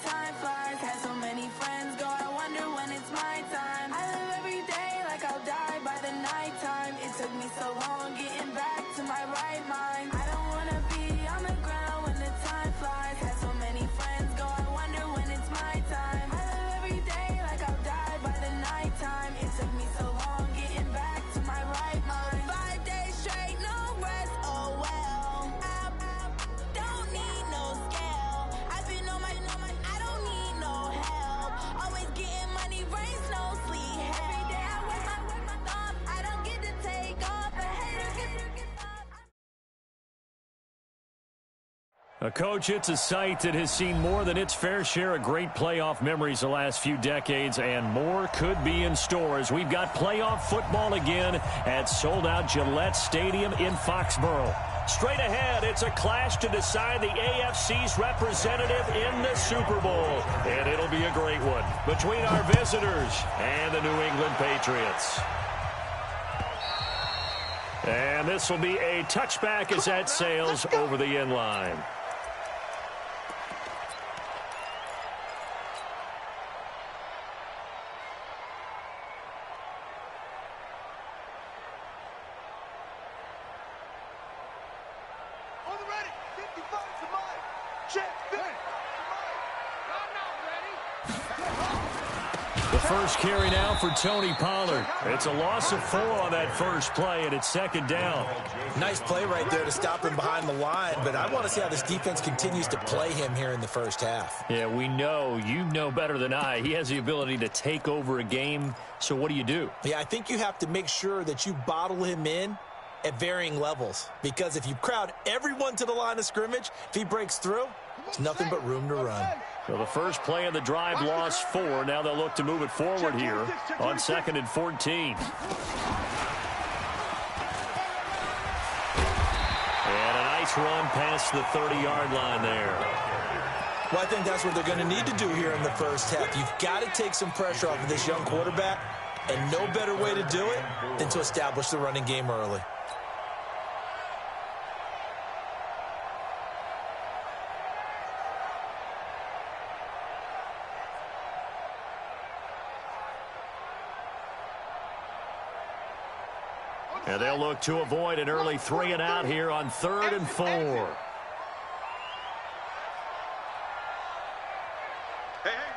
time flies. Had so many friends go, I wonder when it's my time. I live every day like I'll die by the nighttime. It took me so long getting back to my right mind. I don't wanna be on the ground when the time flies. Had so many friends go, I wonder when it's my time. I live every day like I'll die by the nighttime. It took me so long getting back to my right mind. 5 days straight, no rest, oh well. I don't need no scale. I've been on my, I don't need no help. Always getting money, rain, snow, sleet, every day I work my thumb. I don't get to take off, a hater gets up. A coach, it's a site that has seen more than its fair share of great playoff memories the last few decades, and more could be in store as we've got playoff football again at sold-out Gillette Stadium in Foxborough. Straight ahead, it's a clash to decide the AFC's representative in the Super Bowl, and it'll be a great one between our visitors and the New England Patriots. And this will be a touchback as that sails over the end line. First carry now for Tony Pollard. It's a loss of 4 on that first play, and it's second down. Nice play right there to stop him behind the line, but I want to see how this defense continues to play him here in the first half. Yeah, we know. You know better than I. He has the ability to take over a game, so what do? Yeah, I think you have to make sure that you bottle him in at varying levels, because if you crowd everyone to the line of scrimmage, if he breaks through, it's nothing but room to run. So the first play of the drive lost 4. Now they'll look to move it forward here on 2nd and 14. And a nice run past the 30-yard line there. Well, I think that's what they're going to need to do here in the first half. You've got to take some pressure off of this young quarterback, and no better way to do it than to establish the running game early. And they'll look to avoid an early 3 and out here on 3rd and 4. Hey,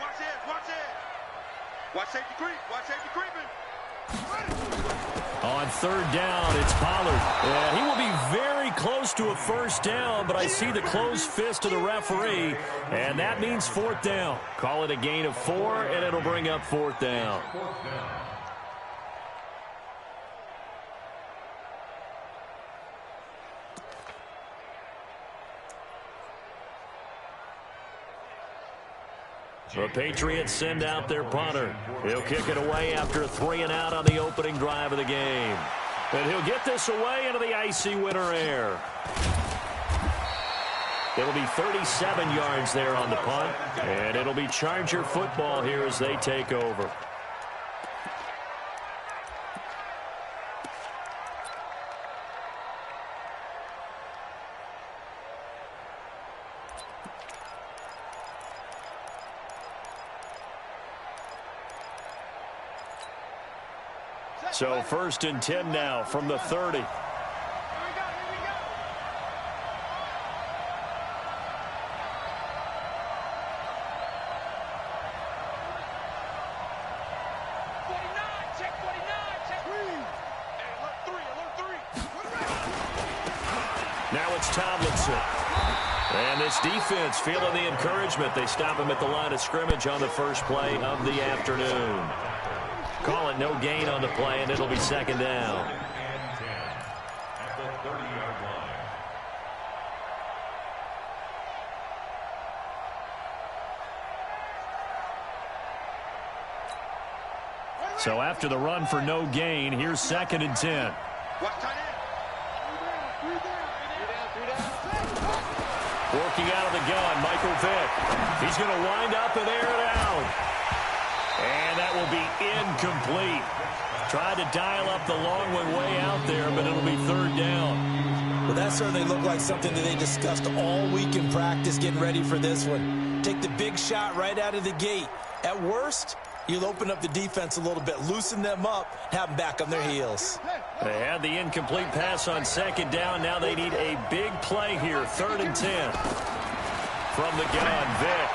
watch it, watch it. Watch safety creeping. On 3rd down, it's Pollard. And he will be very close to a first down, but I see the closed fist of the referee, and that means 4th down. Call it a gain of 4, and it'll bring up 4th down. The Patriots send out their punter. He'll kick it away after a 3 and out on the opening drive of the game. And he'll get this away into the icy winter air. It'll be 37 yards there on the punt. And it'll be Charger football here as they take over. So 1st and 10 now from the 30. Now it's Tomlinson. And this defense feeling the encouragement. They stop him at the line of scrimmage on the first play of the afternoon. Call it no gain on the play, and it'll be 2nd down. So after the run for no gain, here's 2nd and 10. Working out of the gun, Michael Vick. He's going to wind up and air it out. And that will be incomplete. Tried to dial up the long one way out there, but it'll be 3rd down. Well, that certainly looked like something that they discussed all week in practice getting ready for this one. Take the big shot right out of the gate. At worst, you'll open up the defense a little bit, loosen them up, have them back on their heels. They had the incomplete pass on second down. Now they need a big play here, 3rd and 10. From the gun, Vick.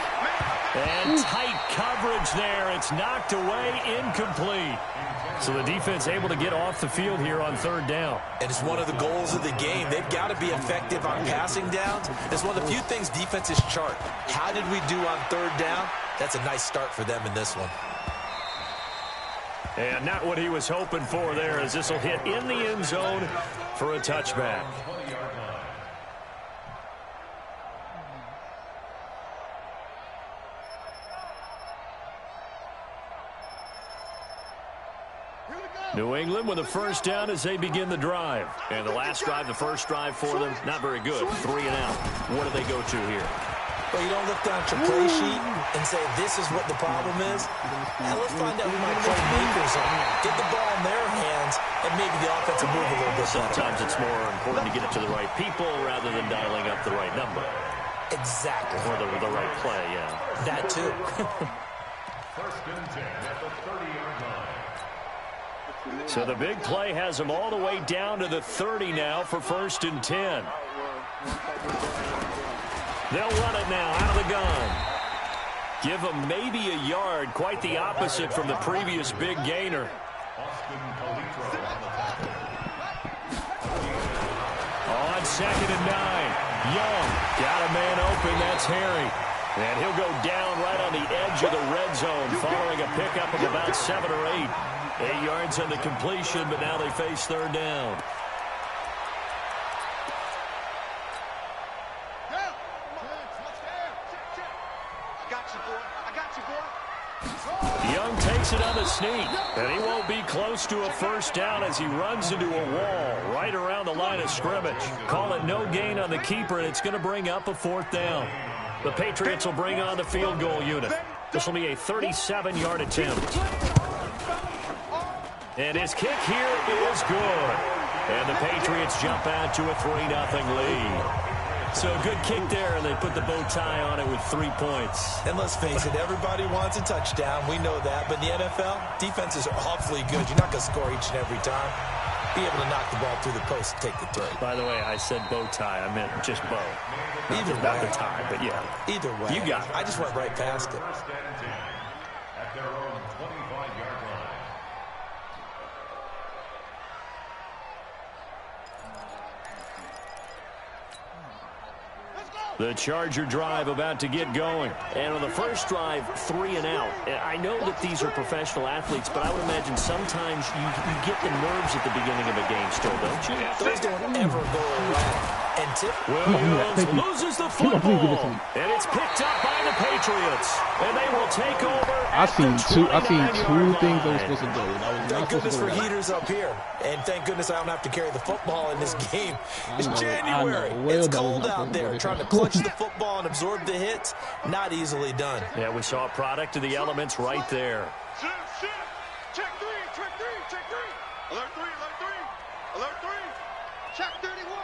And tight coverage there. It's knocked away, incomplete. So the defense able to get off the field here on 3rd down. And it's one of the goals of the game. They've got to be effective on passing downs. It's one of the few things defenses chart. How did we do on 3rd down? That's a nice start for them in this one. And not what he was hoping for there, as this will hit in the end zone for a touchback. New England with a first down as they begin the drive. And the last drive, the first drive for them, not very good. 3 and out. What do they go to here? Well, you don't look down at your play sheet and say, this is what the problem is. Now, let's find out who my playmakers are. Get the ball in their hands, and maybe the offense will move a little bit better. Sometimes it's more important to get it to the right people rather than dialing up the right number. Exactly. Or the right play, yeah. That, too. First and 10 at the 30-yard line. So the big play has them all the way down to the 30 now for 1st and 10. They'll run it now out of the gun. Give them maybe a yard, quite the opposite from the previous big gainer. On 2nd and 9, Young got a man open, that's Harry. And he'll go down right on the edge of the red zone following a pickup of about 7 or 8. 8 yards on the completion, but now they face 3rd down. Young takes it on the sneak, and he won't be close to a first down as he runs into a wall right around the line of scrimmage. Call it no gain on the keeper, and it's going to bring up a 4th down. The Patriots will bring on the field goal unit. This will be a 37-yard attempt. And his kick here is good. And the Patriots jump out to a 3-0 lead. So a good kick there, and they put the bow tie on it with 3 points. And let's face it, everybody wants a touchdown. We know that. But in the NFL, defenses are awfully good. You're not going to score each and every time. Be able to knock the ball through the post and take the 3. By the way, I said bow tie. I meant just bow. Either not way. the tie, but yeah. Either way. You got it. I just went right past it. First and 10 at their own 25-yard line. The Charger drive about to get going. And on the first drive, 3 and out. I know that these are professional athletes, but I would imagine sometimes you get the nerves at the beginning of a game still, don't you? Those don't ever go away. And Williams loses the football. And it's picked up by the Patriots. And they will take over. I seen two things that were supposed to go. Thank goodness for heaters up here. And thank goodness I don't have to carry the football in this game. It's January. It's cold out there. Trying to clutch the football and absorb the hits, not easily done. Yeah, we saw a product of the elements right there. Shift. Check 3. Alert 3. Alert 3. Check 31.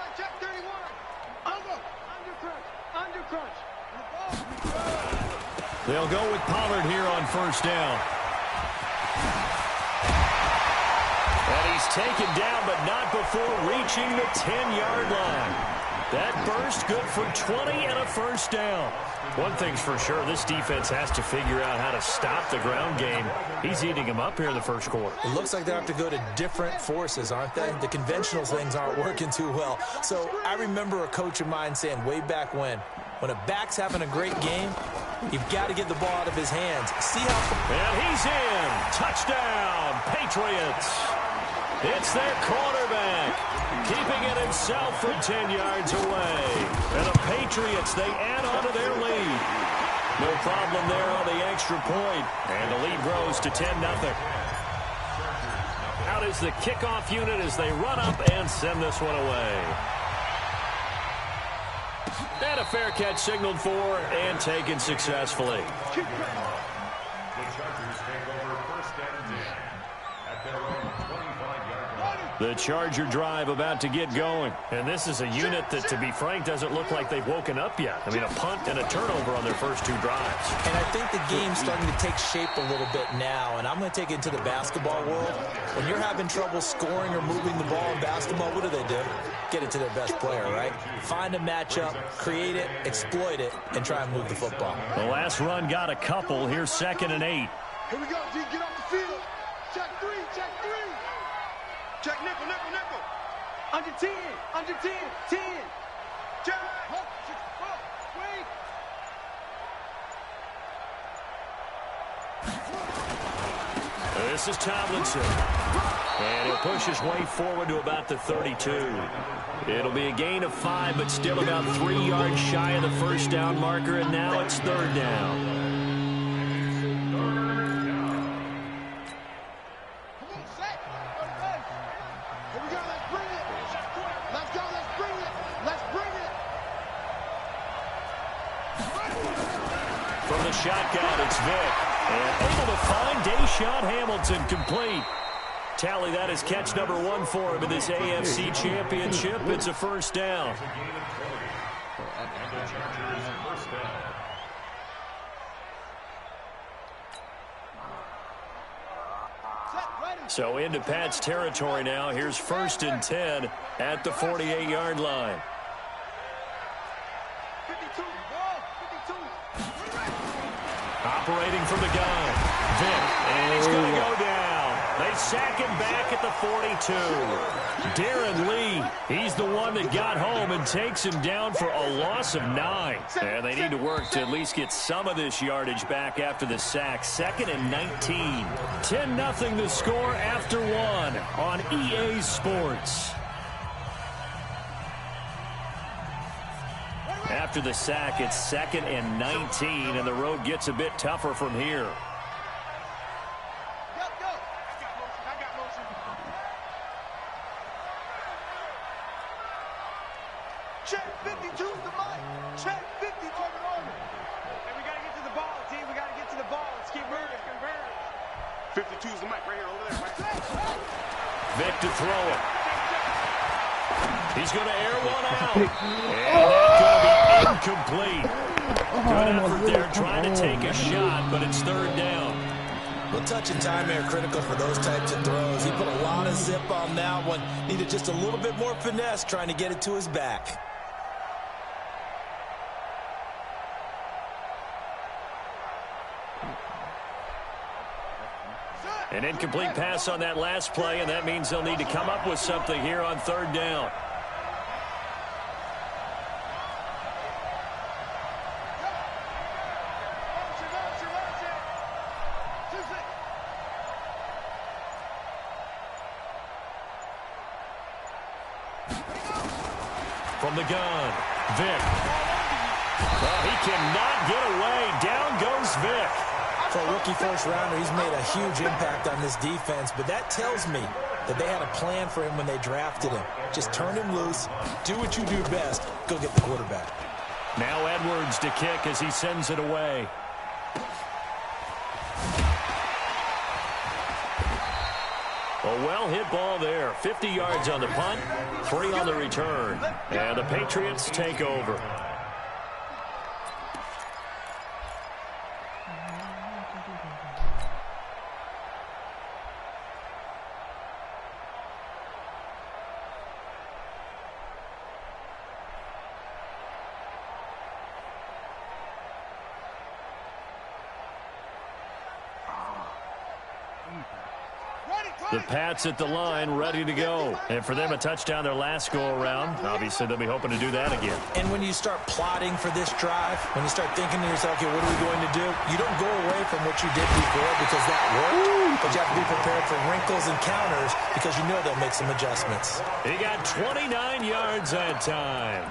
Under crunch. They'll go with Pollard here on first down. And he's taken down, but not before reaching the 10-yard line. That burst good for 20 and a first down. One thing's for sure, this defense has to figure out how to stop the ground game. He's eating them up here in the first quarter. It looks like they have to go to different forces, aren't they? The conventional things aren't working too well. So I remember a coach of mine saying way back when a back's having a great game, you've got to get the ball out of his hands. See how... And he's in. Touchdown, Patriots. It's their quarterback, keeping it himself from 10 yards away. And the Patriots, they add on to their lead. No problem there on the extra point. And the lead grows to 10-0. Out is the kickoff unit as they run up and send this one away. And a fair catch signaled for and taken successfully. The Chargers take over first and 10 at their own 25-yard line. The Charger drive about to get going. And this is a unit that, to be frank, doesn't look like they've woken up yet. I mean, a punt and a turnover on their first 2 drives. And I think the game's starting to take shape a little bit now. And I'm going to take it to the basketball world. When you're having trouble scoring or moving the ball in basketball, what do? Get it to their best player, right? Find a matchup, create it, exploit it, and try and move the football. The last run got a couple. Here's 2nd and 8. Here we go, D. Get off the field. Check 3, check 3. Check nickel, nickel, nickel. Under 10, under 10, 10. Check. Wait. This is Tomlinson. And he'll push his way forward to about the 32. It'll be a gain of 5, but still about 3 yards shy of the first down marker, and now it's 3rd down. From the shotgun, it's Vick. And able to find Deshaun Hamilton complete. Tally, that is catch number 1 for him in this AFC Championship. It's a first down. So into Pat's territory now. Here's 1st and 10 at the 48-yard line. Operating from the gun. Vick, and he's going to go down. They sack him back at the 42. Darren Lee, he's the one that got home and takes him down for a loss of 9. And they need to work to at least get some of this yardage back after the sack. 2nd and 19. 10-0 the score after 1 on EA Sports. After the sack, it's 2nd and 19, and the road gets a bit tougher from here. Check 52's the mic. Check 52. And we got to get to the ball, team. We got to get to the ball. Let's keep moving. 52's the mic right here, over there. Right? Vick to throw it. He's going to air one out. And that's going to be incomplete. Good effort there trying to take a shot, but it's 3rd down. Well, touch and time are critical for those types of throws. He put a lot of zip on that one. Needed just a little bit more finesse trying to get it to his back. An incomplete pass on that last play, and that means they'll need to come up with something here on 3rd down. From the gun, Vick. Well, he cannot get away. Down goes Vick. For a rookie first-rounder, he's made a huge impact on this defense, but that tells me that they had a plan for him when they drafted him. Just turn him loose, do what you do best, go get the quarterback. Now Edwards to kick as he sends it away. A well-hit ball there. 50 yards on the punt, 3 on the return. And the Patriots take over. The Pats at the line, ready to go. And for them, a touchdown their last go-around. Obviously, they'll be hoping to do that again. And when you start plotting for this drive, when you start thinking to yourself, okay, what are we going to do? You don't go away from what you did before because that worked. But you have to be prepared for wrinkles and counters because you know they'll make some adjustments. He got 29 yards that time.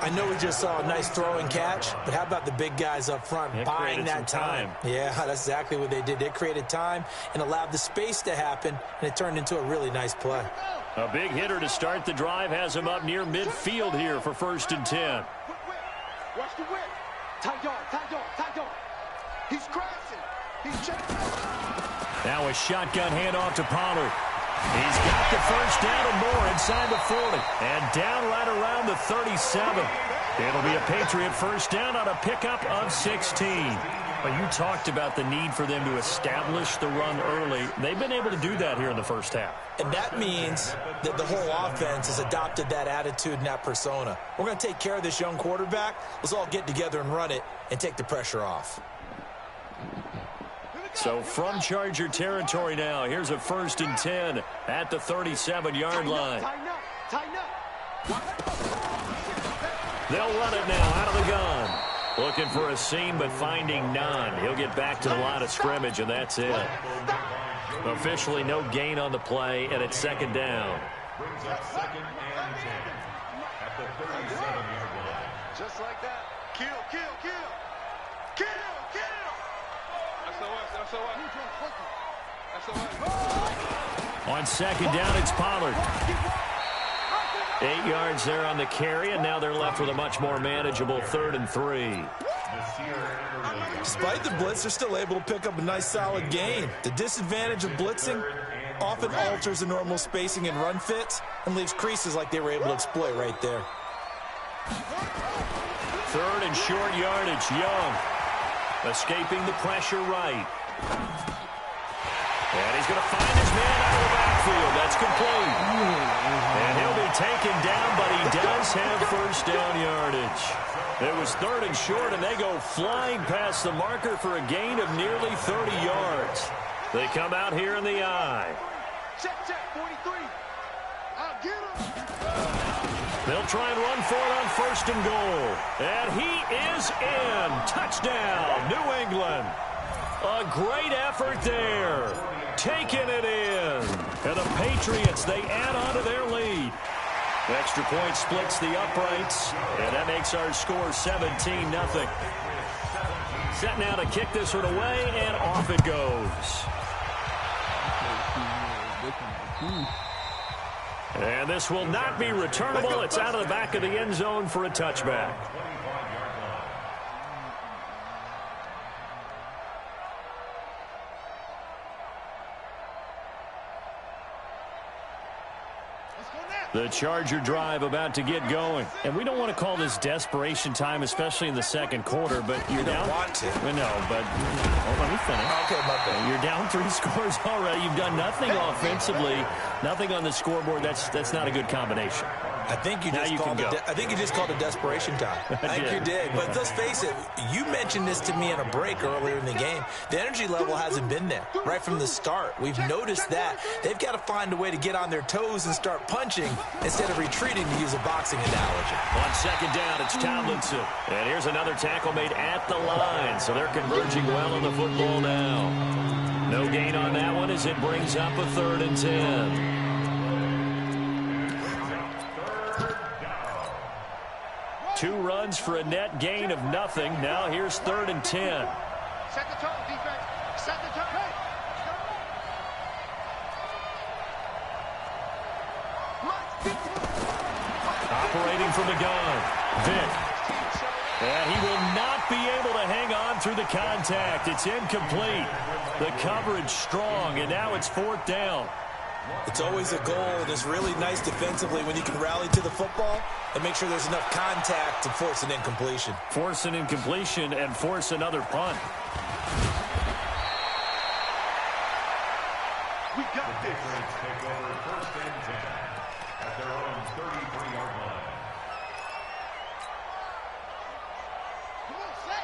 I know we just saw a nice throw and catch, but how about the big guys up front buying that time? Yeah, that's exactly what they did. They created time and allowed the space to happen, and it turned into a really nice play. A big hitter to start the drive has him up near midfield here for 1st and 10. Watch the whip. Tight yard, tight yard, tight yard. He's crashing. He's checking. Now a shotgun handoff to Pollard. He's got the first down and more inside the 40. And down right around the 37. It'll be a Patriot first down on a pickup of 16. Well, you talked about the need for them to establish the run early. They've been able to do that here in the first half. And that means that the whole offense has adopted that attitude and that persona. We're going to take care of this young quarterback. Let's all get together and run it and take the pressure off. So from Charger territory now, here's a 1st and 10 at the 37-yard line. They'll run it now out of the gun. Looking for a seam, but finding none. He'll get back to the line of scrimmage, and that's it. Officially no gain on the play, and it's 2nd down. Brings up 2nd and 10 at the 37-yard line. Just like that. Kill, kill, kill. Kill, kill. On 2nd down, it's Pollard. 8 yards there on the carry, and now they're left with a much more manageable 3rd and 3. Despite the blitz, they're still able to pick up a nice solid gain. The disadvantage of blitzing often alters the normal spacing and run fits and leaves creases like they were able to exploit right there. 3rd and short yardage, Young. Escaping the pressure right. And he's going to find his man out of the backfield. That's complete. And he'll be taken down, but he does have first down yardage. It was 3rd and short, and they go flying past the marker for a gain of nearly 30 yards. They come out here in the eye. Check, 43. I'll get him. They'll try and run for it on 1st and goal. And he is in. Touchdown, New England. A great effort there. Taking it in. And the Patriots, they add on to their lead. Extra point splits the uprights. And that makes our score 17-0. Set now to kick this one away, and off it goes. And this will not be returnable. It's out of the back of the end zone for a touchback. The Charger drive about to get going. And we don't want to call this desperation time, especially in the 2nd quarter, but you're down. Want to. No, but let me finish. Okay, my bad. You're down 3 scores already. You've done nothing offensively, nothing on the scoreboard. That's not a good combination. I think you just called it desperation time. I think you did. But let's face it, you mentioned this to me in a break earlier in the game. The energy level hasn't been there right from the start. We've noticed that. They've got to find a way to get on their toes and start punching instead of retreating, to use a boxing analogy. On 2nd down, it's Tomlinson. And here's another tackle made at the line. So they're converging well on the football now. No gain on that one as it brings up a 3rd and 10. 2 runs for a net gain of nothing. Now here's 3rd and 10. Set the tone, defense. Set the tone. Operating from the gun, Vick. And he will not be able to hang on through the contact. It's incomplete. The coverage strong, and now it's 4th down. It's always a goal, and it's really nice defensively when you can rally to the football and make sure there's enough contact to force an incompletion. Force an incompletion and force another punt. We got this. Take over 1st and 10 at their own 33-yard line.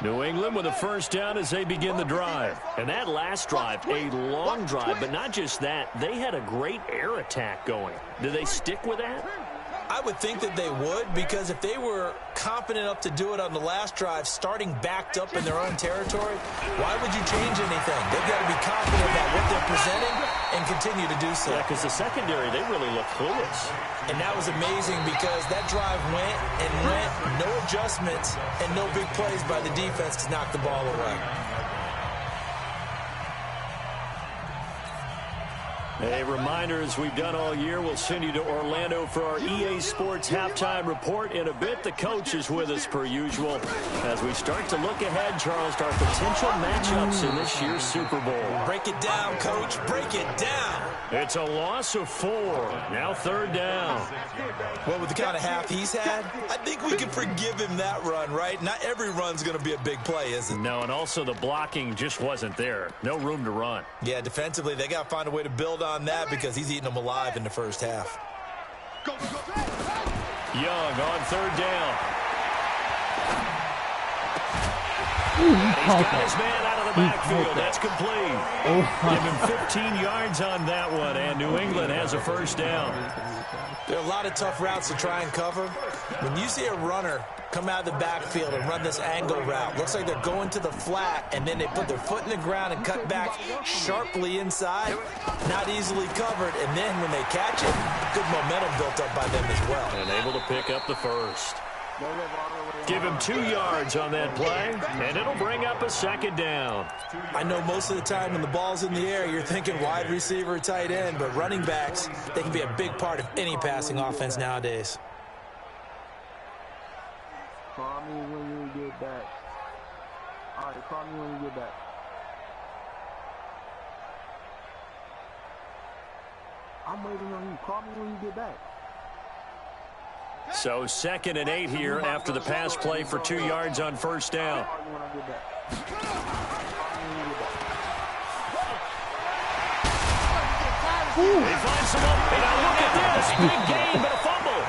New England with a first down as they begin the drive. And that last drive, a long drive, but not just that. They had a great air attack going. Do they stick with that? I would think that they would, because if they were confident enough to do it on the last drive, starting backed up in their own territory, why would you change anything? They've got to be confident about what they're presenting and continue to do so. Yeah, because the secondary, they really look clueless. And that was amazing because that drive went and went, no adjustments, and no big plays by the defense to knock the ball away. A reminder, as we've done all year, we'll send you to Orlando for our EA Sports halftime report in a bit. The coach is with us per usual as we start to look ahead, Charles, to our potential matchups in this year's Super Bowl. Break it down, Coach. Break it down. It's a loss of 4. Now 3rd down. Well, with the kind of half he's had, I think we can forgive him that run, right? Not every run's going to be a big play, is it? No, and also the blocking just wasn't there. No room to run. Yeah, defensively, they got to find a way to build on that because he's eating them alive in the first half. Young on 3rd down. He's got his man out of the backfield. That's complete. Give him 15 yards on that one, and New England has a 1st down. There are a lot of tough routes to try and cover. When you see a runner come out of the backfield and run this angle route, looks like they're going to the flat, and then they put their foot in the ground and cut back sharply inside. Not easily covered, and then when they catch it, good momentum built up by them as well. And able to pick up the 1st. Give him 2 yards on that play, and it'll bring up a 2nd down. I know most of the time when the ball's in the air, you're thinking wide receiver, tight end, but running backs, they can be a big part of any passing offense nowadays. Call me when you get back. All right, call me when you get back. I'm waiting on you. Call me when you get back. So 2nd and 8 here after the pass play for 2 yards on 1st down. He finds some open. Now look at this. Big game, but a fumble.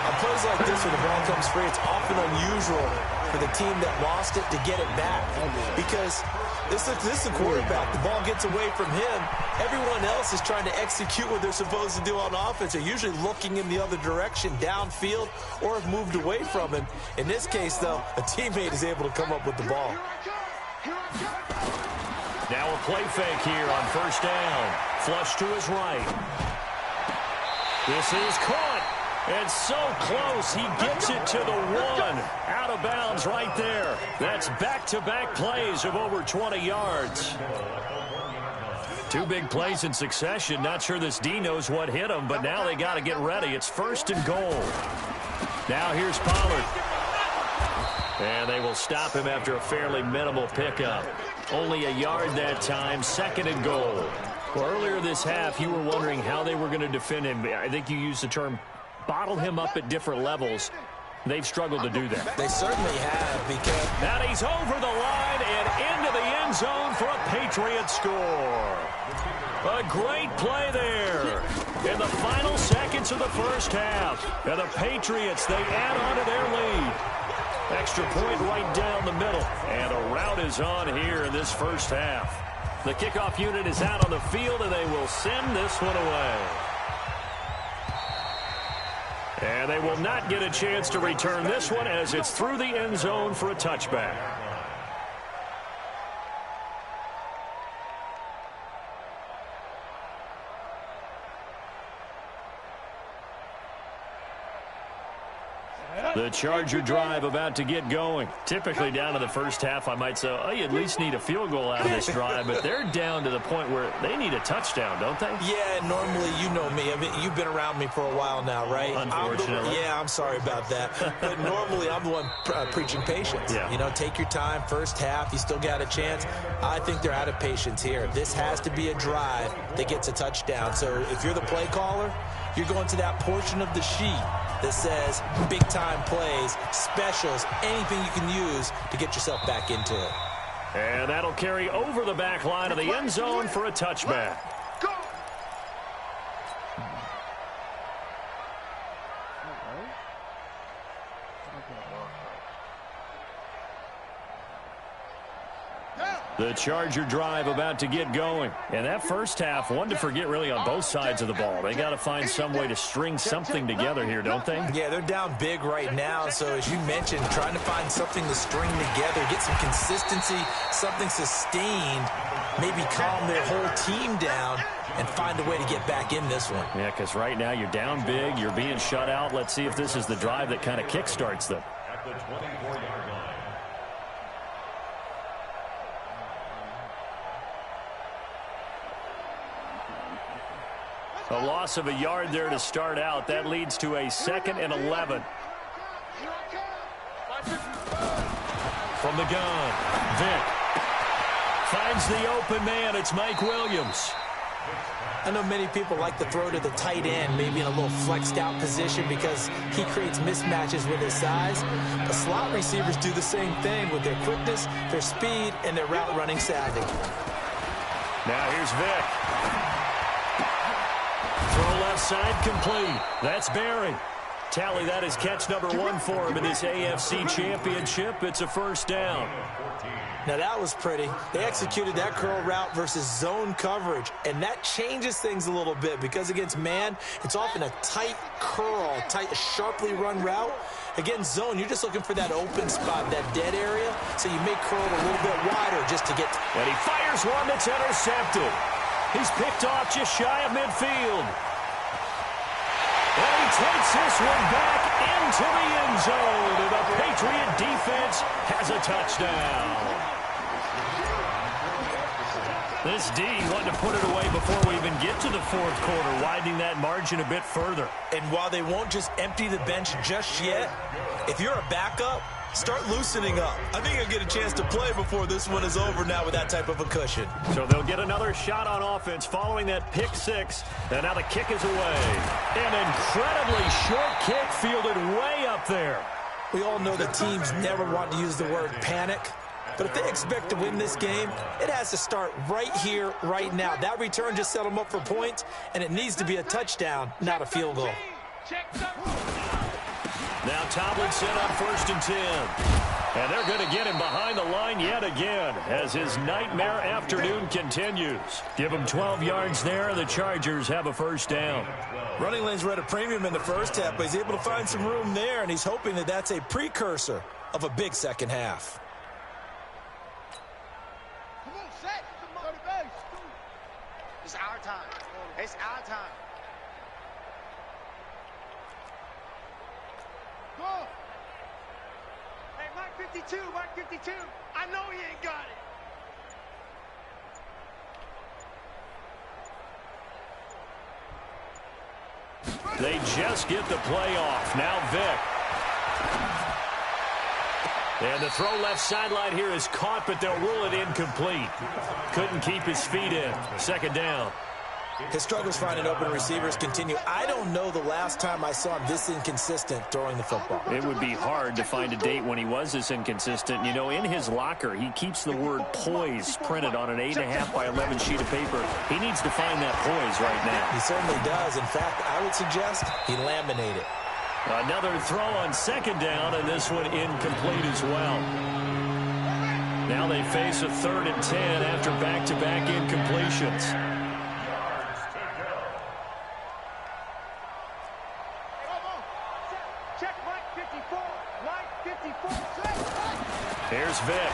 On plays like this where the ball comes free, it's often unusual for the team that lost it to get it back. Because this is the quarterback. The ball gets away from him. Everyone else is trying to execute what they're supposed to do on offense. They're usually looking in the other direction, downfield, or have moved away from him. In this case, though, a teammate is able to come up with the ball. Now a play fake here on 1st down. Flush to his right. This is caught. It's so close. He gets it to the 1. Out of bounds right there. That's back-to-back plays of over 20 yards. 2 big plays in succession. Not sure this D knows what hit him, but now they got to get ready. It's 1st and goal. Now here's Pollard. And they will stop him after a fairly minimal pickup. Only a yard that time, 2nd and goal. Well, earlier this half, you were wondering how they were going to defend him. I think you used the term bottle him up at different levels. They've struggled to do that. They certainly have, because now he's over the line and into the end zone for a Patriots score. A great play there in the final seconds of the 1st half. And the Patriots, they add on to their lead. Extra point right down the middle. And a rout is on here in this 1st half. The kickoff unit is out on the field, and they will send this one away. And they will not get a chance to return this one as it's through the end zone for a touchback. The Charger drive about to get going. Typically down to the 1st half, I might say, oh, you at least need a field goal out of this drive, but they're down to the point where they need a touchdown, don't they? Yeah, normally, you know me. I mean, you've been around me for a while now, right? Unfortunately. I'm sorry about that. But normally, I'm the one preaching patience. Yeah. You know, take your time. 1st half, you still got a chance. I think they're out of patience here. This has to be a drive that gets a touchdown. So if you're the play caller, you're going to that portion of the sheet that says big-time plays, specials, anything you can use to get yourself back into it. And that'll carry over the back line of the end zone for a touchback. The Charger drive about to get going. And that 1st half, one to forget really on both sides of the ball. They got to find some way to string something together here, don't they? Yeah, they're down big right now. So as you mentioned, trying to find something to string together, get some consistency, something sustained, maybe calm their whole team down and find a way to get back in this one. Yeah, because right now you're down big, you're being shut out. Let's see if this is the drive that kind of kickstarts them. At the 24-yard line. A loss of a yard there to start out. That leads to a 2nd and 11. From the gun, Vick finds the open man. It's Mike Williams. I know many people like to throw to the tight end, maybe in a little flexed out position because he creates mismatches with his size. But slot receivers do the same thing with their quickness, their speed, and their route running savvy. Now here's Vick. Throw left side complete. That's Barry. Tally that is catch number 1 for him in this AFC Championship. It's a first down. Now that was pretty. They executed that curl route versus zone coverage, and that changes things a little bit because against man, it's often a tight curl, sharply run route. Against zone, you're just looking for that open spot, that dead area, so you may curl it a little bit wider just to get. And he fires one that's intercepted. He's picked off just shy of midfield. And he takes this one back into the end zone. And the Patriot defense has a touchdown. This D wanted to put it away before we even get to the 4th quarter, widening that margin a bit further. And while they won't just empty the bench just yet, if you're a backup, start loosening up. I think you'll get a chance to play before this one is over now with that type of a cushion. So they'll get another shot on offense following that pick 6. And now the kick is away. An incredibly short kick fielded way up there. We all know that teams never want to use the word panic. But if they expect to win this game, it has to start right here, right now. That return just set them up for points, and it needs to be a touchdown, not a field goal. Now Tomlinson on 1st and 10. And they're going to get him behind the line yet again as his nightmare afternoon continues. Give him 12 yards there, and the Chargers have a first down. Running lanes were at a premium in the first half, but he's able to find some room there, and he's hoping that that's a precursor of a big second half. It's our time. It's our time. Go. Hey, Mike 52, Mike 52. I know he ain't got it. They just get the play off. Now Vick. And the throw left sideline here is caught, but they'll rule it incomplete. Couldn't keep his feet in. 2nd down. His struggles finding open receivers continue. I don't know the last time I saw him this inconsistent throwing the football. It would be hard to find a date when he was this inconsistent. You know, in his locker, he keeps the word poise printed on an 8.5 by 11 sheet of paper. He needs to find that poise right now. He certainly does. In fact, I would suggest he laminate it. Another throw on 2nd down, and this one incomplete as well. Now they face a 3rd and 10 after back-to-back incompletions. Check Mike 54. Mike 54. Here's Vick.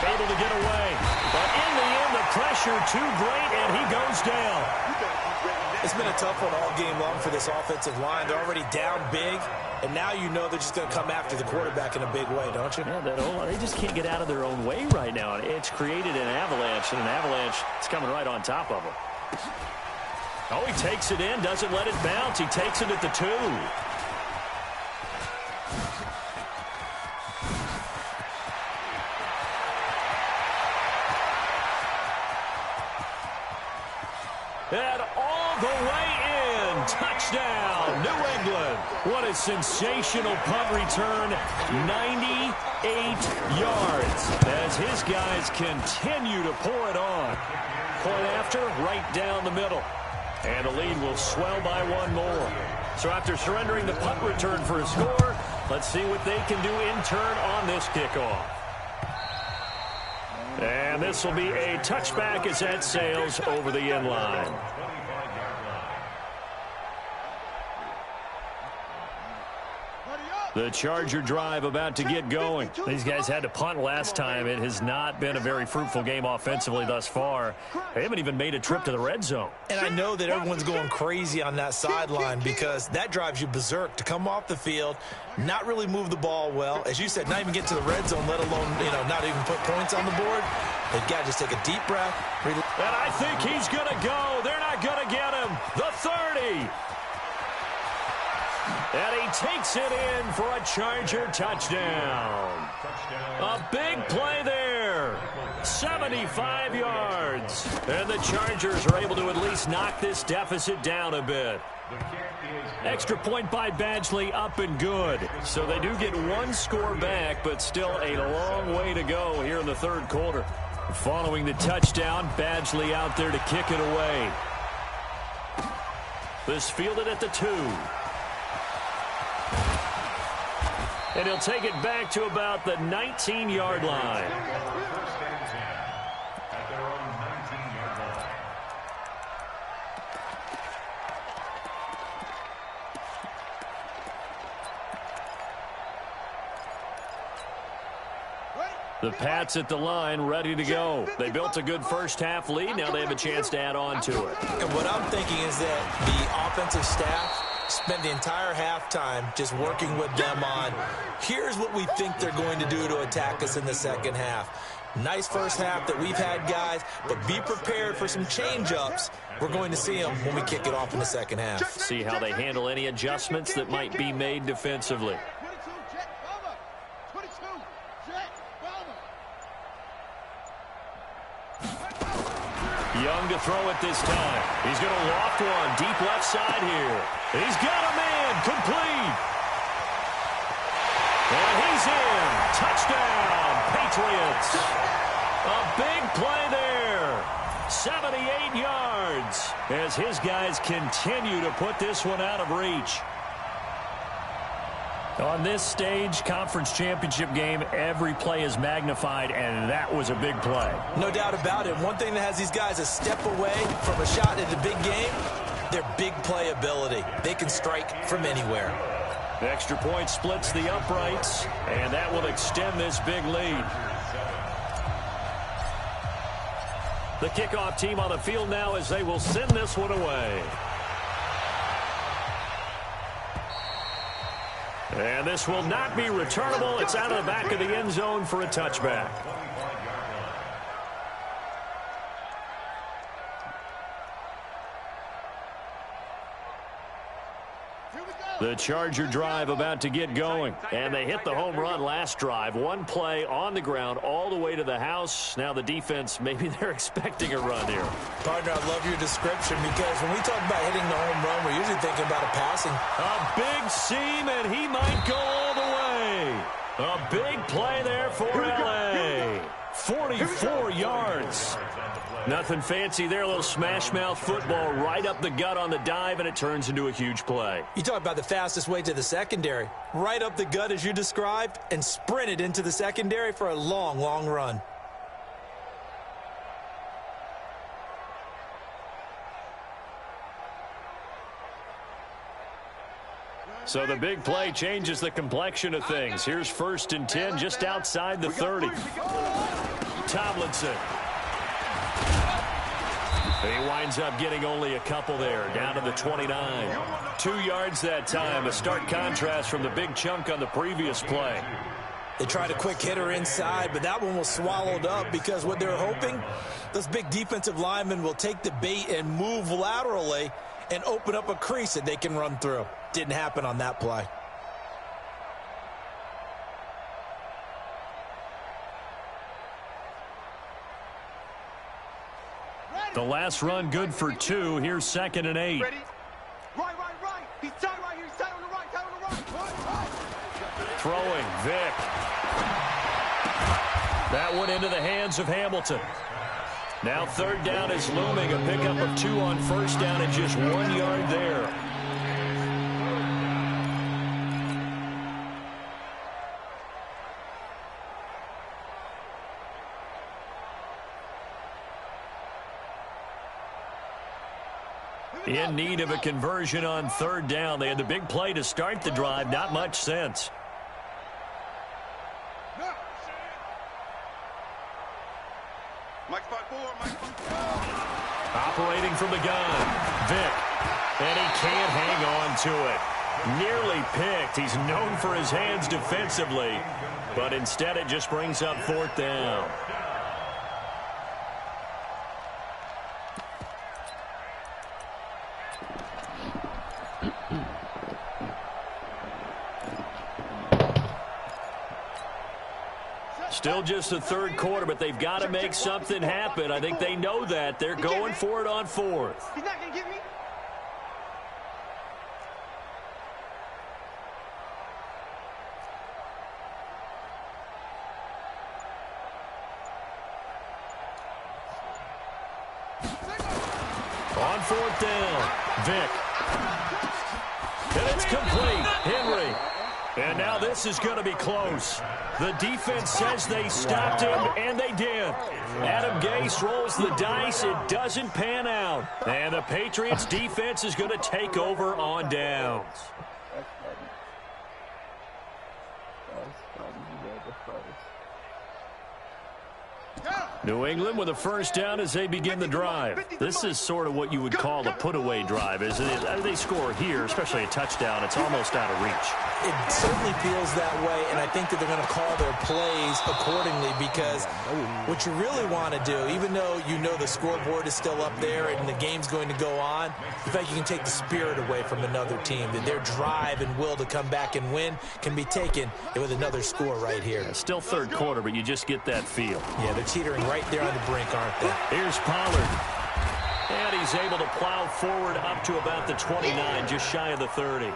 Able to get away. But in the end, the pressure too great, and he goes down. It's been a tough one all game long for this offensive line. They're already down big, and now you know they're just going to come after the quarterback in a big way, don't you? Yeah, they just can't get out of their own way right now. It's created an avalanche, and an avalanche is coming right on top of them. Oh, he takes it in, doesn't let it bounce. He takes it at the 2. And all the way in. Touchdown, New England. What a sensational punt return. 98 yards as his guys continue to pour it on. Point after, right down the middle. And the lead will swell by 1 more. So after surrendering the punt return for a score, let's see what they can do in turn on this kickoff. And this will be a touchback as that sails over the end line. The Charger drive about to get going. These guys had to punt last time. It has not been a very fruitful game offensively thus far. They haven't even made a trip to the red zone. And I know that everyone's going crazy on that sideline because that drives you berserk to come off the field, not really move the ball well. As you said, not even get to the red zone, let alone, not even put points on the board. They've got to just take a deep breath. And I think he's going to go. They're not going to get him. The 30. And he takes it in for a Charger touchdown. A big play there. 75 yards. And the Chargers are able to at least knock this deficit down a bit. Extra point by Badgley, up and good. So they do get one score back, but still a long way to go here in the third quarter. Following the touchdown, Badgley out there to kick it away. This fielded at the 2. And he'll take it back to about the 19-yard line. At their own 19-yard line. The Pats at the line, ready to go. They built a good first-half lead. Now they have a chance to add on to it. And what I'm thinking is that the offensive staff spent the entire halftime just working with them on, here's what we think they're going to do to attack us in the second half. Nice first half that we've had, guys, but be prepared for some change-ups. We're going to see them when we kick it off in the second half. See how they handle any adjustments that might be made defensively. Young to throw it this time. He's going to loft one deep left side here. He's got a man complete. And he's in. Touchdown, Patriots. A big play there. 78 yards as his guys continue to put this one out of reach. On this stage, conference championship game, every play is magnified, and that was a big play. No doubt about it. One thing that has these guys a step away from a shot at the big game, their big play ability. They can strike from anywhere. The extra point splits the uprights, and that will extend this big lead. The kickoff team on the field now as they will send this one away. And this will not be returnable. It's out of the back of the end zone for a touchback. The Charger drive about to get going. And they hit the home run last drive. One play on the ground all the way to the house. Now the defense, maybe they're expecting a run here. Partner, I love your description because when we talk about hitting the home run, we're usually thinking about a passing. A big seam, and he might go all the way. A big play there for L.A. 44 yards. Nothing fancy there. A little smash mouth football right up the gut on the dive, and it turns into a huge play. You talk about the fastest way to the secondary. Right up the gut as you described and sprinted into the secondary for a long, long run. So the big play changes the complexion of things. Here's 1st and 10 just outside the 30. Tomlinson. He winds up getting only a couple there, down to the 29. 2 yards that time, a stark contrast from the big chunk on the previous play. They tried a quick hitter inside, but that one was swallowed up because what they're hoping, those big defensive linemen will take the bait and move laterally and open up a crease that they can run through. Didn't happen on that play. The last run good for 2. Here's 2nd and 8. Ready? Right. He's tight right here. He's tight on the right. Throwing, Vick. That one into the hands of Hamilton. Now 3rd down is looming. A pickup of 2 on 1st down and just 1 yard there. In need of a conversion on 3rd down. They had the big play to start the drive. Not much sense. Operating from the gun, Vick. And he can't hang on to it. Nearly picked. He's known for his hands defensively. But instead it just brings up 4th down. Still just the third quarter, but they've got to make something happen. I think they know that. They're going for it on fourth. He's not going to get me. On fourth down, Vick. And it's complete. Henry. And now this is going to be close. The defense says they stopped him, and they did. Adam Gase rolls the dice. It doesn't pan out. And the Patriots defense is going to take over on downs. New England with a first down as they begin the drive. This is sort of what you would call a put-away drive, isn't it? They score here, especially a touchdown. It's almost out of reach. It certainly feels that way, and I think that they're going to call their plays accordingly because what you really want to do, even though you know the scoreboard is still up there and the game's going to go on, the fact you can take the spirit away from another team, that their drive and will to come back and win can be taken with another score right here. Yeah, still third quarter, but you just get that feel. Yeah, they're teetering right there on the brink, aren't they? Here's Pollard. And he's able to plow forward up to about the 29, just shy of the 30.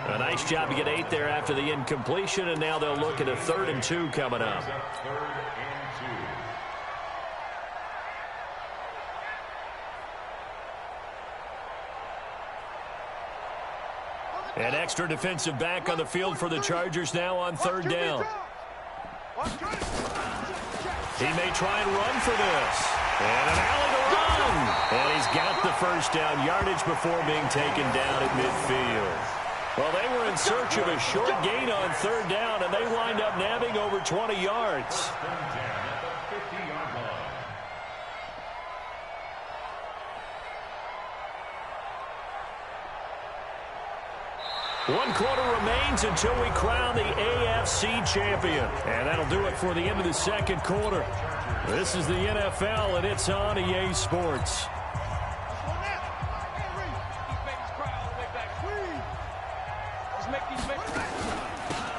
A nice job to get 8 there after the incompletion, and now they'll look at a 3rd and 2 coming up. An extra defensive back on the field for the Chargers now on 3rd down. He may try and run for this. And an alley to run. And he's got the first down yardage before being taken down at midfield. Well, they were in search of a short gain on 3rd down, and they wind up nabbing over 20 yards. One quarter remains until we crown the AFC champion. And that'll do it for the end of the second quarter. This is the NFL, and it's on EA Sports.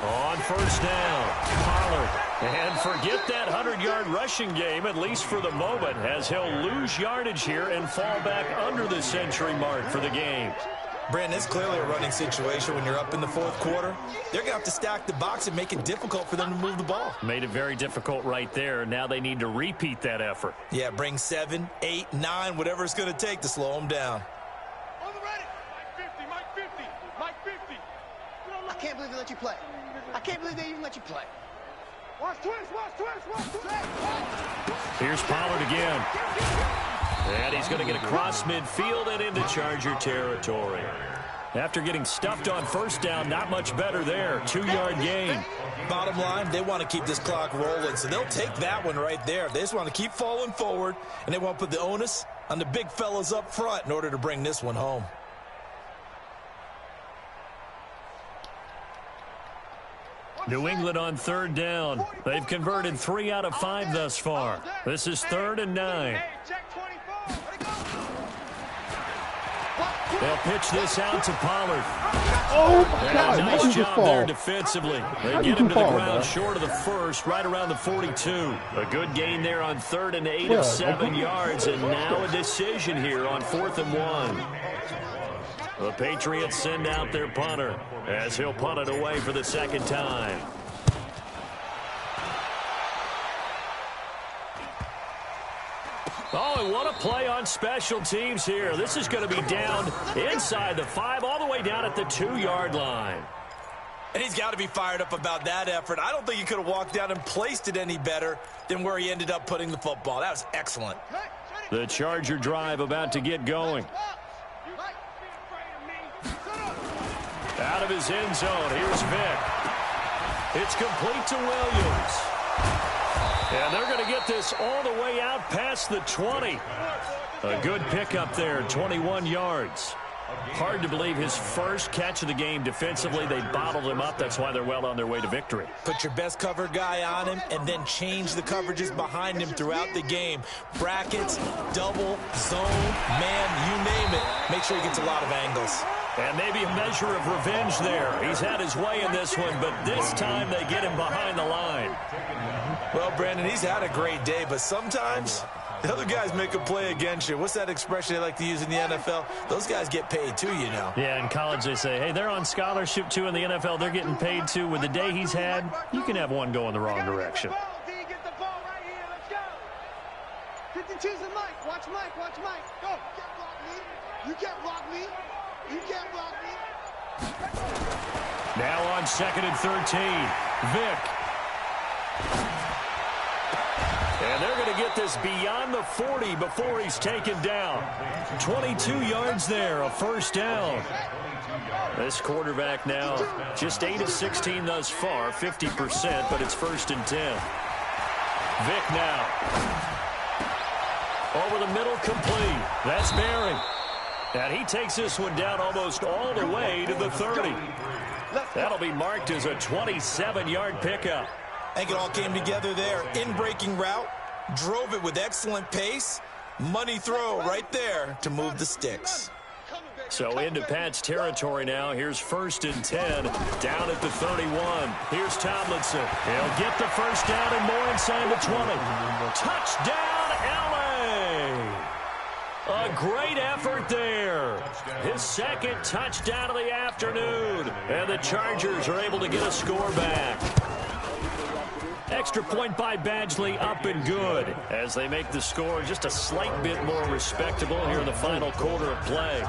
On first down, Pollard. And forget that 100-yard rushing game, at least for the moment, as he'll lose yardage here and fall back under the century mark for the game. Brandon, it's clearly a running situation when you're up in the 4th quarter. They're going to have to stack the box and make it difficult for them to move the ball. Made it very difficult right there. Now they need to repeat that effort. Yeah, bring 7, 8, 9, whatever it's going to take to slow them down. On the ready. Mike 50. Mike 50. I can't believe they let you play. I can't believe they even let you play. Watch twist. Here's Pollard again. And he's going to get across midfield and into Charger territory. After getting stuffed on first down, not much better there. 2-yard gain. Bottom line, they want to keep this clock rolling, so they'll take that one right there. They just want to keep falling forward, and they want to put the onus on the big fellas up front in order to bring this one home. New England on 3rd down. They've converted 3 out of 5 thus far. This is 3rd and 9. They'll pitch this out to Pollard. Oh, my God. Nice job there defensively. They get him to the ground short of the first, right around the 42. A good gain there on 3rd and 8 of 7 yards, and now a decision here on 4th and 1. The Patriots send out their punter as he'll punt it away for the 2nd time. Oh, and what a play on special teams here. This is going to be down inside the 5, all the way down at the 2-yard line. And he's got to be fired up about that effort. I don't think he could have walked down and placed it any better than where he ended up putting the football. That was excellent. The Charger drive about to get going. Out of his end zone, here's Vick. It's complete to Williams. And they're going to get this all the way out past the 20. A good pickup there, 21 yards. Hard to believe his first catch of the game defensively. They bottled him up. That's why they're well on their way to victory. Put your best cover guy on him and then change the coverages behind him throughout the game. Brackets, double, zone, man, you name it. Make sure he gets a lot of angles. And maybe a measure of revenge there. He's had his way in this one, but this time they get him behind the line. Well, Brandon, he's had a great day, but sometimes the other guys make a play against you. What's that expression they like to use in the NFL? Those guys get paid too, you know. Yeah, in college they say, hey, they're on scholarship too. In the NFL, they're getting paid too. With the day he's had, you can have one go in the wrong direction. Get the ball right here. Let's go. 52's the Mike. Watch Mike. Watch Mike. Go. You can't block me. You can't block me. Now on 2nd and 13, Vic. And they're going to get this beyond the 40 before he's taken down. 22 yards there, a first down. This quarterback now just 8 of 16 thus far, 50%, but it's 1st and 10. Vic now. Over the middle, complete. That's Barry. And he takes this one down almost all the way to the 30. That'll be marked as a 27-yard pickup. I think it all came together there. In-breaking route, drove it with excellent pace. Money throw right there to move the sticks. So into Pat's territory now. Here's 1st and 10 down at the 31. Here's Tomlinson. He'll get the first down and more inside the 20. Touchdown, L.A. A great effort there. His 2nd touchdown of the afternoon. And the Chargers are able to get a score back. Extra point by Badgley, up and good, as they make the score just a slight bit more respectable here in the final quarter of play.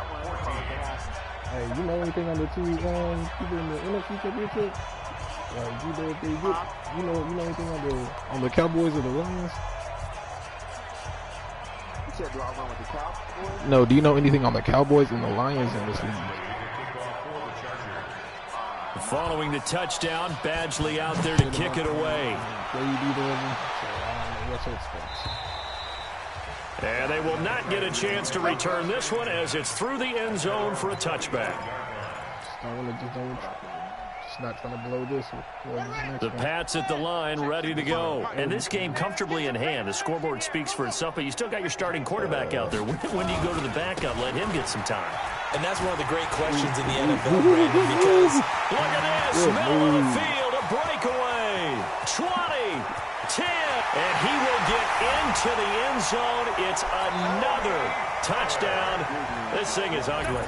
Hey, you know anything on the two people in the NFC Championship? Like, you know if they get, you know anything on the Cowboys or the Lions? You said do I run with the Cowboys? No, do you know anything on the Cowboys and the Lions in this league? Following the touchdown, Badgley out there to kick it away. And they will not get a chance to return this one as it's through the end zone for a touchback. Just not trying to blow this. The Pats at the line, ready to go. And this game comfortably in hand. The scoreboard speaks for itself, but you still got your starting quarterback out there. When do you go to the backup? Let him get some time. And that's one of the great questions in the NFL, Brandon, because look at this, middle of the field, a breakaway, 20, 10, and he will get into the end zone. It's another touchdown. This thing is ugly.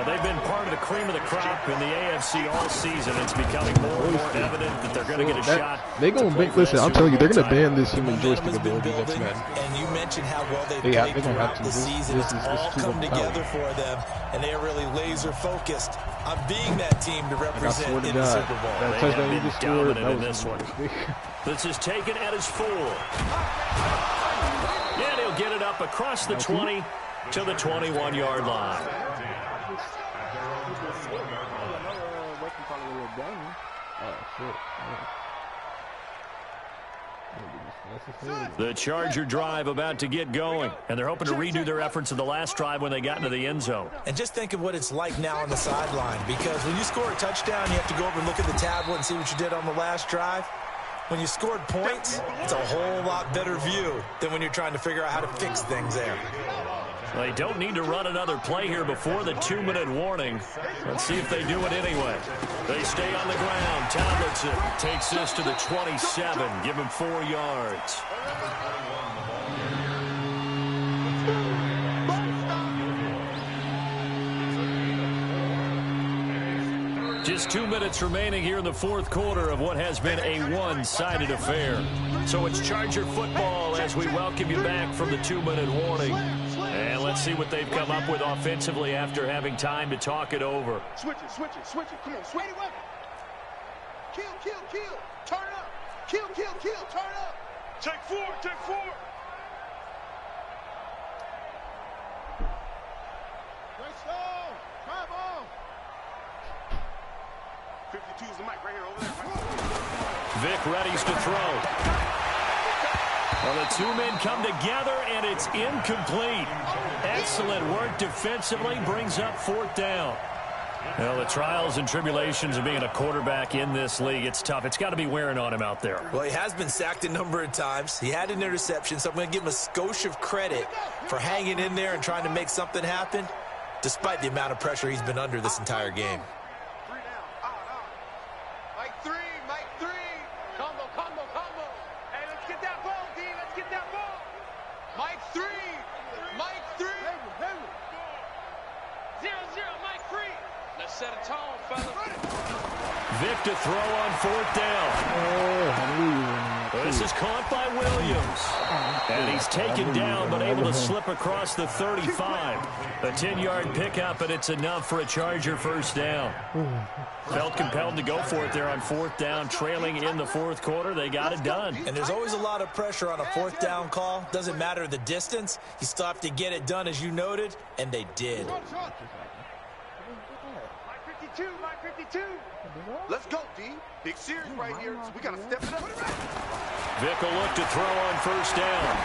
They've been part of the cream of the crop in the AFC all season. It's becoming more and more evident that they're going to get a shot. They're going to ban. Listen, I'm telling you, they're going to ban this human joystick ability next match. And you mentioned how well they've played throughout the season. It's all come together for them, and they are really laser focused on being that team to represent in the Super Bowl. That touchdown you just scored, that was this one. This is taken at his 4. And he'll get it up across the 20 to the 21-yard line. The Charger drive about to get going, and they're hoping to redo their efforts in the last drive when they got into the end zone. And just think of what it's like now on the sideline, because when you score a touchdown, you have to go over and look at the tablet and see what you did on the last drive. When you scored points, it's a whole lot better view than when you're trying to figure out how to fix things there. They don't need to run another play here before the 2-minute warning. Let's see if they do it anyway. They stay on the ground. Tomlinson takes this to the 27. Give him 4 yards. Just 2 minutes remaining here in the fourth quarter of what has been a one-sided affair. So it's Charger football as we welcome you back from the 2-minute warning. And let's see what they've come up with offensively after having time to talk it over. Switch it, switch it, switch it. Come on, switch it. Kill, kill, kill. Turn up. Kill, kill, kill. Turn up. Take 4, take 4. Great stone. Drive on. 52's the mic right here over there. Vic readies to throw. Well, the two men come together, and it's incomplete. Excellent work defensively, brings up 4th down. Well, the trials and tribulations of being a quarterback in this league, it's tough. It's got to be wearing on him out there. Well, he has been sacked a number of times. He had an interception, so I'm going to give him a skosh of credit for hanging in there and trying to make something happen, despite the amount of pressure he's been under this entire game. Mike 3, Mike 3. Combo, combo, combo. Hey, Mike 3. Mike 3. 0-0, Mike 3. Let's set a tone, fellas. Vic to throw on 4th down. This is caught by Williams. And he's taken down, but able to slip across the 35. A 10-yard pickup, and it's enough for a Charger first down. Felt compelled to go for it there on 4th down, trailing in the 4th quarter. They got it done. And there's always a lot of pressure on a 4th down call. Doesn't matter the distance. You still have to get it done, as you noted, and they did. Mike 52, Mike 52. Let's go, D. Big series right here, so we got to step it up. Vic will look to throw on 1st down.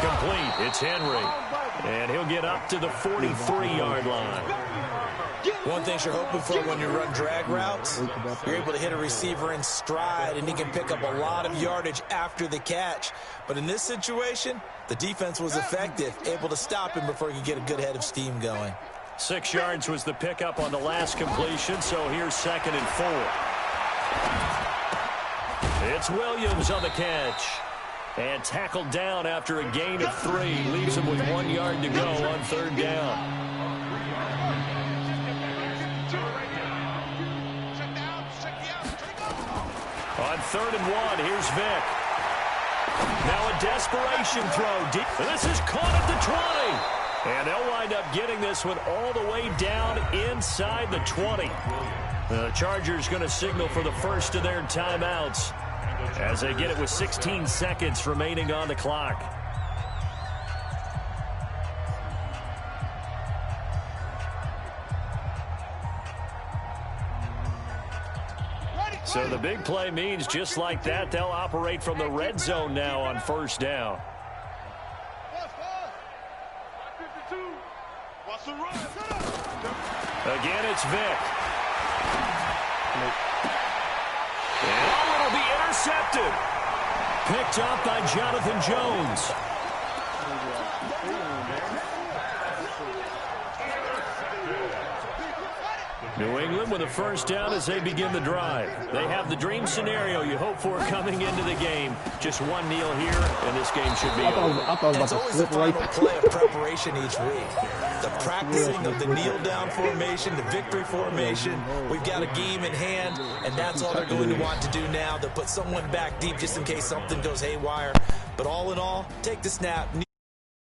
Complete. It's Henry. And he'll get up to the 43-yard line. One thing you're hoping for when you run drag routes, you're able to hit a receiver in stride, and he can pick up a lot of yardage after the catch. But in this situation, the defense was effective, able to stop him before he could get a good head of steam going. 6 yards was the pickup on the last completion, so here's 2nd and 4. It's Williams on the catch. And tackled down after a gain of 3. Leaves him with 1 yard to go on 3rd down. On 3rd and 1, here's Vic. Now a desperation throw. This is caught at the 20. And they'll wind up getting this one all the way down inside the 20. The Chargers going to signal for the first of their timeouts as they get it with 16 seconds remaining on the clock. So the big play means just like that, they'll operate from the red zone now on 1st down. Again, it's Vic. And it'll be intercepted. Picked up by Jonathan Jones. New England with a first down as they begin the drive. They have the dream scenario you hope for coming into the game. Just one kneel here, and this game should be over. It's always the final play of preparation each week. The practicing of the kneel-down formation, the victory formation. We've got a game in hand, and that's all they're going to want to do now. They'll put someone back deep just in case something goes haywire. But all in all, take the snap.